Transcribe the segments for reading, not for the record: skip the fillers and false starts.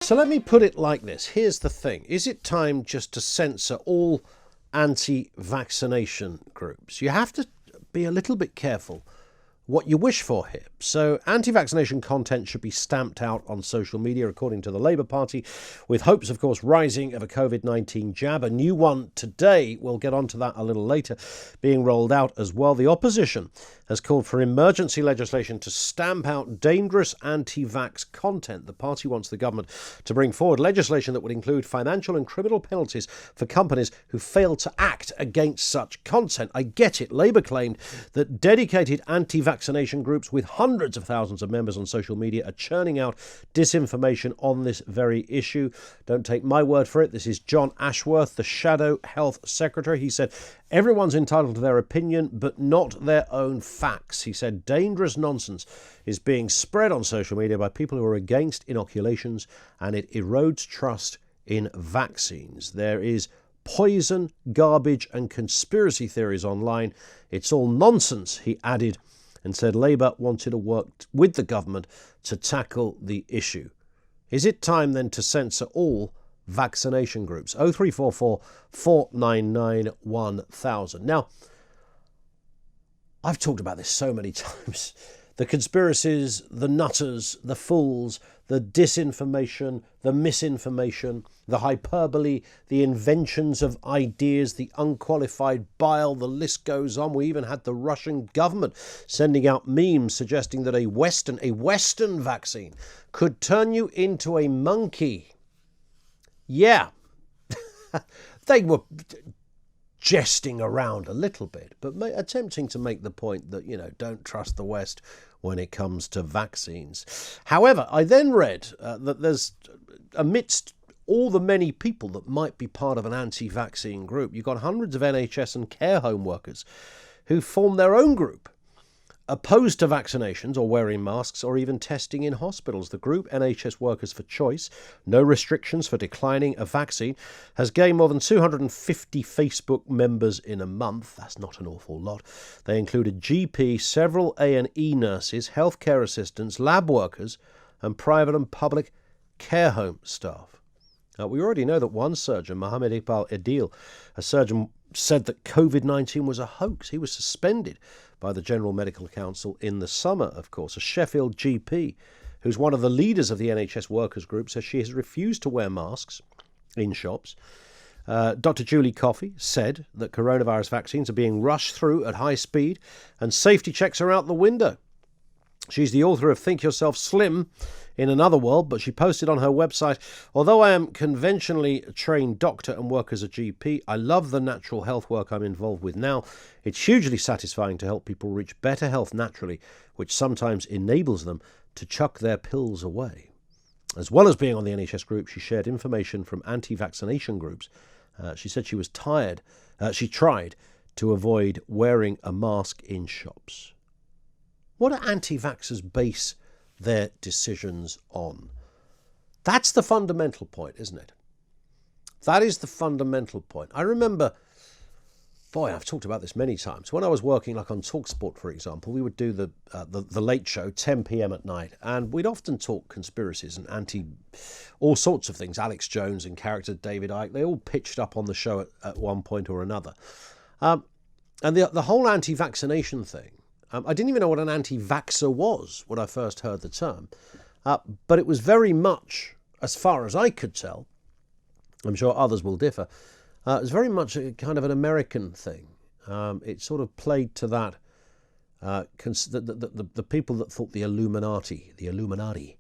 So let me put it like this. Here's the thing. Is it time just to censor all anti-vaccination groups? You have to be a little bit careful what you wish for here. So anti-vaccination content should be stamped out on social media, according to the Labour Party, with hopes, of course, rising of a COVID-19 jab. A new one today, we'll get onto that a little later, being rolled out as well. The opposition has called for emergency legislation to stamp out dangerous anti-vax content. The party wants the government to bring forward legislation that would include financial and criminal penalties for companies who fail to act against such content. I get it. Labour claimed that dedicated anti-vaccination groups with hundreds of thousands of members on social media are churning out disinformation on this very issue. Don't take my word for it. This is John Ashworth, the Shadow Health Secretary. He said, everyone's entitled to their opinion, but not their own facts. He said dangerous nonsense is being spread on social media by people who are against inoculations, and it erodes trust in vaccines. There is poison, garbage, and conspiracy theories online. It's all nonsense, he added, and said Labour wanted to work with the government to tackle the issue. Is it time then to censor all vaccination groups? 0344 499 1000. Now, I've talked about this so many times. The conspiracies, the nutters, the fools, the disinformation, the misinformation, the hyperbole, the inventions of ideas, the unqualified bile, the list goes on. We even had the Russian government sending out memes suggesting that a Western vaccine could turn you into a monkey. Yeah, they were jesting around a little bit, but attempting to make the point that, don't trust the West when it comes to vaccines. However, I then read that there's, amidst all the many people that might be part of an anti-vaccine group, you've got hundreds of NHS and care home workers who form their own group, opposed to vaccinations or wearing masks or even testing in hospitals. The group NHS Workers for Choice, no restrictions for declining a vaccine, has gained more than 250 Facebook members in a month. That's not an awful lot. They included GP, several A&E nurses, healthcare assistants, lab workers, and private and public care home staff. We already know that one surgeon, Mohammed Iqbal Edil, a surgeon, said that COVID-19 was a hoax. He was suspended by the General Medical Council in the summer, of course. A Sheffield GP, who's one of the leaders of the NHS workers group, says she has refused to wear masks in shops. Dr. Julie Coffey said that coronavirus vaccines are being rushed through at high speed and safety checks are out the window. She's the author of Think Yourself Slim in Another World, but she posted on her website, although I am conventionally a trained doctor and work as a GP, I love the natural health work I'm involved with now. It's hugely satisfying to help people reach better health naturally, which sometimes enables them to chuck their pills away. As well as being on the NHS group, she shared information from anti-vaccination groups. She said she tried to avoid wearing a mask in shops. What do anti-vaxxers base their decisions on? That's the fundamental point, isn't it? That is the fundamental point. I remember, I've talked about this many times. When I was working on TalkSport, for example, we would do the late show, 10 p.m. at night, and we'd often talk conspiracies and all sorts of things. Alex Jones and character David Icke, they all pitched up on the show at one point or another. And the whole anti-vaccination thing, I didn't even know what an anti-vaxxer was when I first heard the term. But it was very much, as far as I could tell, I'm sure others will differ, it was very much a kind of an American thing. It sort of played to that, the people that thought the Illuminati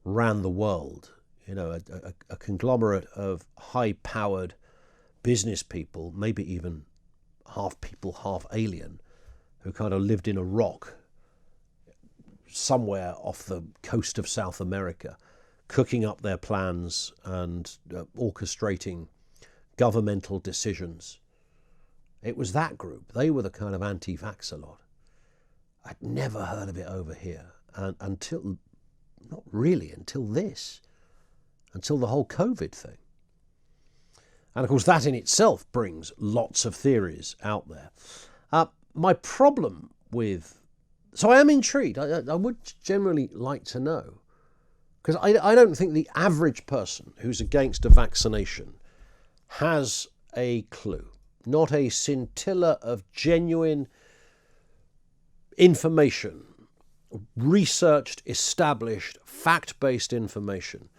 ran the world, a conglomerate of high-powered business people, maybe even half people, half alien, who kind of lived in a rock somewhere off the coast of South America, cooking up their plans and orchestrating governmental decisions. It was that group. They were the kind of anti-vaxxer lot. I'd never heard of it over here until the whole COVID thing. And of course, that in itself brings lots of theories out there. My problem with... So I am intrigued. I would generally like to know, Because I don't think the average person who's against a vaccination has a clue, not a scintilla of genuine information, researched, established, fact-based information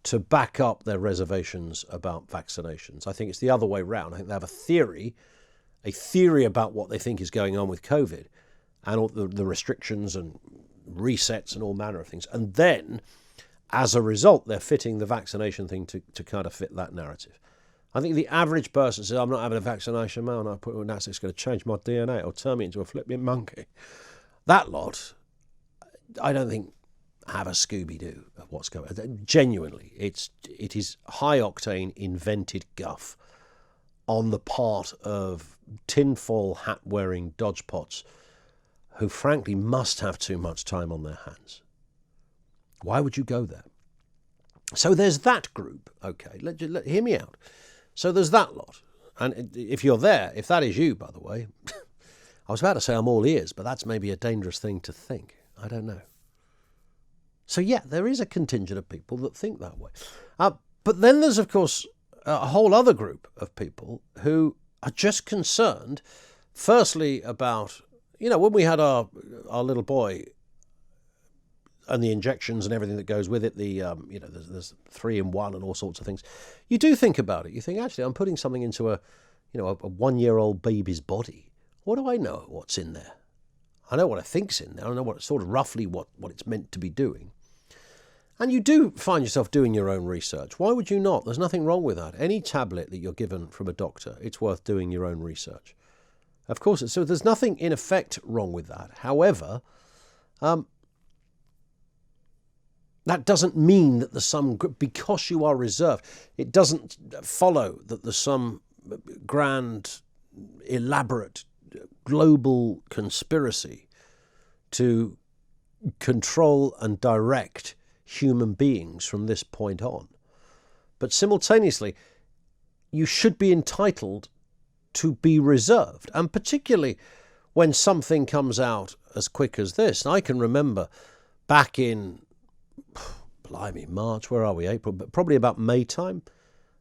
to back up their reservations about vaccinations. I think it's the other way round. I think they have a theory about what they think is going on with COVID and all the restrictions and resets and all manner of things. And then, as a result, they're fitting the vaccination thing to kind of fit that narrative. I think the average person says, I'm not having a vaccination, man. I put that's it's going to change my DNA or turn me into a flipping monkey. That lot, I don't think, have a Scooby-Doo of what's going on. Genuinely, it is high-octane, invented guff on the part of tinfoil hat-wearing dodgepots who, frankly, must have too much time on their hands. Why would you go there? So there's that group. Okay, hear me out. So there's that lot. And if you're there, if that is you, by the way, I was about to say I'm all ears, but that's maybe a dangerous thing to think. I don't know. So yeah, there is a contingent of people that think that way. But then there's, of course, a whole other group of people who are just concerned, firstly, about, when we had our little boy and the injections and everything that goes with it, there's 3-in-1 and all sorts of things. You do think about it. You think, actually, I'm putting something into a 1-year-old baby's body. What do I know what's in there? I know what I think's in there. I know what sort of roughly what it's meant to be doing. And you do find yourself doing your own research. Why would you not? There's nothing wrong with that. Any tablet that you're given from a doctor, it's worth doing your own research. Of course, so there's nothing in effect wrong with that. However, that doesn't mean that there's some, because you are reserved, it doesn't follow that there's some grand, elaborate, global conspiracy to control and direct human beings from this point on. But simultaneously, you should be entitled to be reserved, and particularly when something comes out as quick as this. And I can remember back in, March, where are we, April, but probably about May time,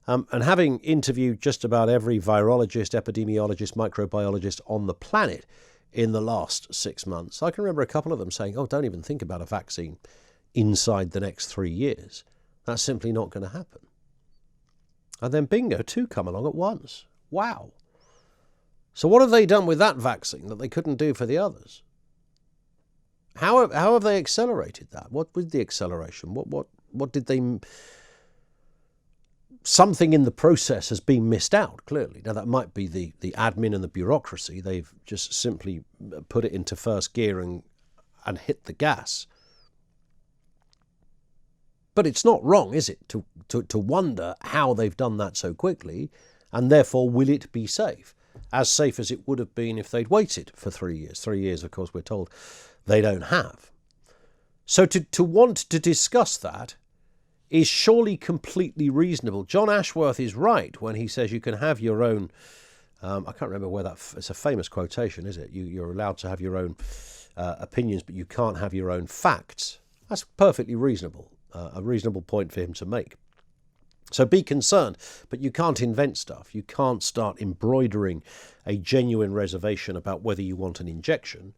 and having interviewed just about every virologist, epidemiologist, microbiologist on the planet in the last 6 months, I can remember a couple of them saying, don't even think about a vaccine inside the next 3 years. That's simply not going to happen. And then bingo, 2 come along at once. Wow. So what have they done with that vaccine that they couldn't do for the others? How have they accelerated that? What was the acceleration? What did they... Something in the process has been missed out, clearly. Now, that might be the admin and the bureaucracy. They've just simply put it into first gear and hit the gas. But it's not wrong, is it, to wonder how they've done that so quickly, and therefore will it be safe? As safe as it would have been if they'd waited for 3 years. 3 years, of course, we're told they don't have. So to want to discuss that is surely completely reasonable. John Ashworth is right when he says you can have your own... I can't remember where it's a famous quotation, is it? You're allowed to have your own opinions, but you can't have your own facts. That's perfectly reasonable, a reasonable point for him to make. So be concerned, but you can't invent stuff. You can't start embroidering a genuine reservation about whether you want an injection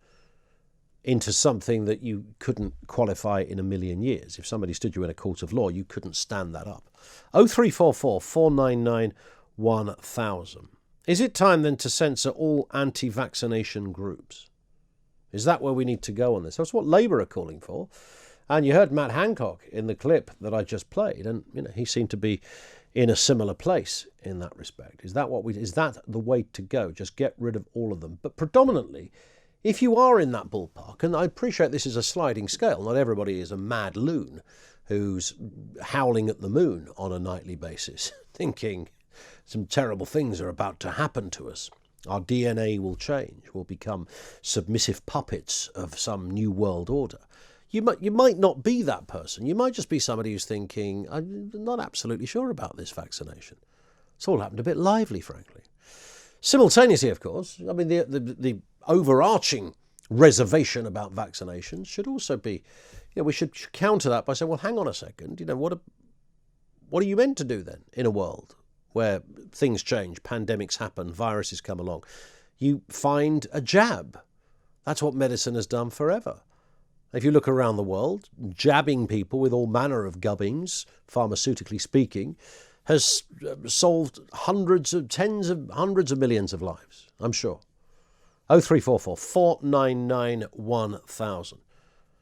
into something that you couldn't qualify in a million years. If somebody stood you in a court of law, you couldn't stand that up. 0344 499 1000. Is it time then to censor all anti-vaccination groups? Is that where we need to go on this? That's what Labour are calling for. And you heard Matt Hancock in the clip that I just played, and he seemed to be in a similar place in that respect. Is that the way to go? Just get rid of all of them. But predominantly, if you are in that ballpark, and I appreciate this is a sliding scale, not everybody is a mad loon who's howling at the moon on a nightly basis, thinking some terrible things are about to happen to us. Our DNA will change. We'll become submissive puppets of some new world order. You might not be that person. You might just be somebody who's thinking, I'm not absolutely sure about this vaccination. It's all happened a bit lively, frankly. Simultaneously, of course, I mean, the overarching reservation about vaccinations should also be, we should counter that by saying, well, hang on a second, what are you meant to do then in a world where things change, pandemics happen, viruses come along? You find a jab. That's what medicine has done forever. If you look around the world, jabbing people with all manner of gubbins, pharmaceutically speaking, has solved tens of hundreds of millions of lives, I'm sure. 0344 499 1000.